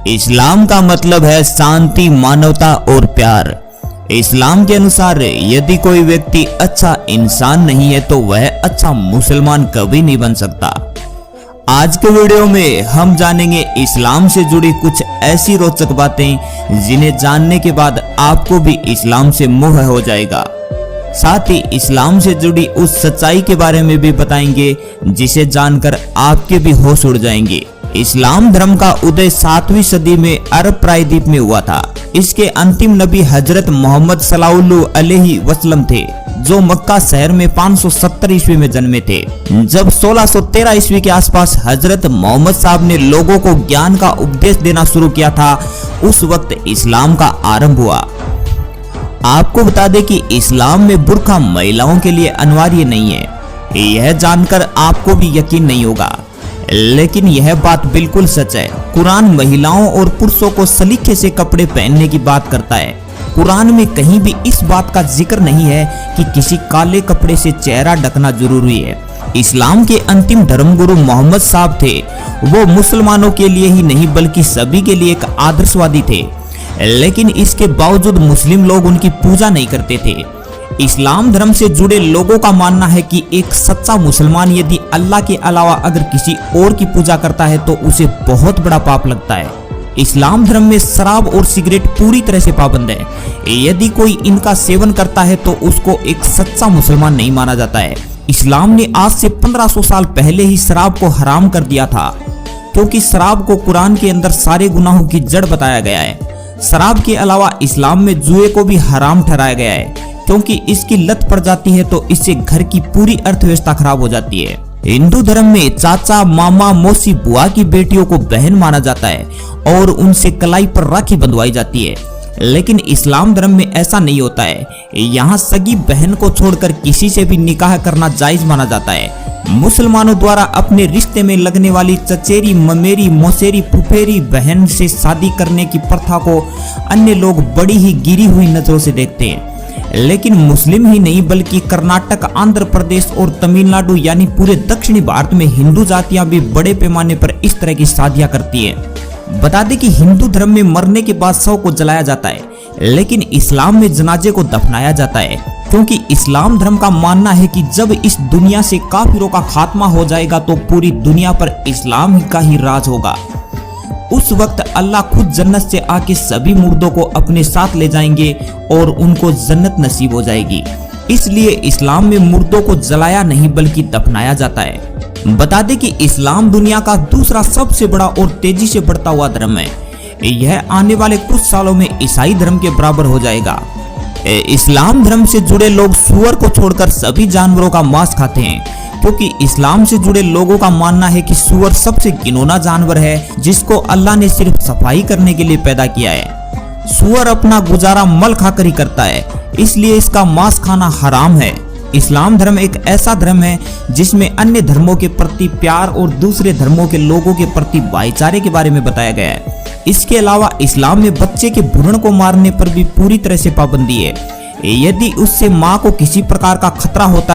इस्लाम का मतलब है शांति, मानवता और प्यार। इस्लाम के अनुसार यदि कोई व्यक्ति अच्छा इंसान नहीं है तो वह अच्छा मुसलमान कभी नहीं बन सकता। आज के वीडियो में हम जानेंगे इस्लाम से जुड़ी कुछ ऐसी रोचक बातें जिन्हें जानने के बाद आपको भी इस्लाम से मोह हो जाएगा। साथ ही इस्लाम से जुड़ी उस सच्चाई के बारे में भी बताएंगे जिसे जानकर आपके भी होश उड़ जाएंगे। इस्लाम धर्म का उदय 7वीं सदी में अरब प्रायद्वीप में हुआ था। इसके अंतिम नबी हजरत मोहम्मद सल्लल्लाहु अलैहि वसल्लम थे, जो मक्का शहर में 570 ईस्वी में जन्मे थे। जब 1613 ईस्वी के आसपास हजरत मोहम्मद साहब ने लोगों को ज्ञान का उपदेश देना शुरू किया था, उस वक्त इस्लाम का आरंभ हुआ। आपको बता दें कि इस्लाम में बुर्का महिलाओं के लिए अनिवार्य नहीं है। यह जानकर आपको भी यकीन नहीं होगा, लेकिन यह बात बिल्कुल सच है। कुरान महिलाओं और पुरुषों को सलीके से कपड़े पहनने की बात करता है। कुरान में कहीं भी इस बात का जिक्र नहीं है कि किसी काले कपड़े से चेहरा ढकना जरूरी है। इस्लाम के अंतिम धर्मगुरु मोहम्मद साहब थे। वो मुसलमानों के लिए ही नहीं बल्कि सभी के लिए एक आदर्शवादी थे, लेकिन इसके बावजूद मुस्लिम लोग उनकी पूजा नहीं करते थे। इस्लाम धर्म से जुड़े लोगों का मानना है कि एक सच्चा मुसलमान यदि अल्लाह के अलावा अगर किसी और की पूजा करता है तो उसे बहुत बड़ा पाप लगता है। इस्लाम धर्म में शराब और सिगरेट पूरी तरह से पाबंद है। यदि कोई इनका सेवन करता है तो उसको एक सच्चा मुसलमान नहीं माना जाता है। इस्लाम ने आज से 1500 साल पहले ही शराब को हराम कर दिया था, क्योंकि शराब को कुरान के अंदर सारे गुनाहों की जड़ बताया गया है। शराब के अलावा इस्लाम में जुए को भी हराम ठहराया गया है, क्योंकि इसकी लत पड़ जाती है तो इससे घर की पूरी अर्थव्यवस्था खराब हो जाती है। हिंदू धर्म में चाचा, मामा, मौसी, बुआ की बेटियों को बहन माना जाता है और उनसे कलाई पर राखी बंधवाई जाती है, लेकिन इस्लाम धर्म में ऐसा नहीं होता है। यहाँ सगी बहन को छोड़कर किसी से भी निकाह करना जायज माना जाता है। मुसलमानों द्वारा अपने रिश्ते में लगने वाली चचेरी, ममेरी, मौसेरी, फुफेरी बहन से शादी करने की प्रथा को अन्य लोग बड़ी ही गिरी हुई नजरों से देखते हैं। लेकिन मुस्लिम ही नहीं बल्कि कर्नाटक, आंध्र प्रदेश और तमिलनाडु यानी पूरे दक्षिणी भारत में हिंदू जातियां भी बड़े पैमाने पर इस तरह की शादियां करती हैं। बता दें कि हिंदू धर्म में मरने के बाद शव को जलाया जाता है, लेकिन इस्लाम में जनाजे को दफनाया जाता है, क्योंकि इस्लाम धर्म का मानना है कि जब इस दुनिया से काफिरों का खात्मा हो जाएगा तो पूरी दुनिया पर इस्लाम का ही राज होगा। उस वक्त अल्लाह खुद जन्नत से आके सभी मुर्दों को अपने साथ ले जाएंगे और उनको जन्नत नसीब हो जाएगी। इसलिए इस्लाम में मुर्दों को जलाया नहीं बल्कि दफनाया जाता है। बता दें कि इस्लाम दुनिया का दूसरा सबसे बड़ा और तेजी से बढ़ता हुआ धर्म है। यह आने वाले कुछ सालों में ईसाई धर्म के बराबर हो जाएगा। इस्लाम धर्म से जुड़े लोग सूअर को छोड़कर सभी जानवरों का मांस खाते हैं, क्योंकि इस्लाम से जुड़े लोगों का मानना है कि सूअर सबसे घिनौना जानवर है जिसको अल्लाह ने सिर्फ सफाई करने के लिए पैदा किया है। सूअर अपना गुजारा मल खाकर ही करता है, इसलिए इसका मांस खाना हराम है। इस्लाम धर्म एक ऐसा धर्म है जिसमें अन्य धर्मों के प्रति प्यार और दूसरे धर्मों के लोगों के प्रति भाईचारे के बारे में बताया गया है। इसके अलावा इस्लाम में बच्चे के भ्रूण को मारने पर भी पूरी तरह से पाबंदी है। यदि उससे माँ को किसी प्रकार का खतरा होता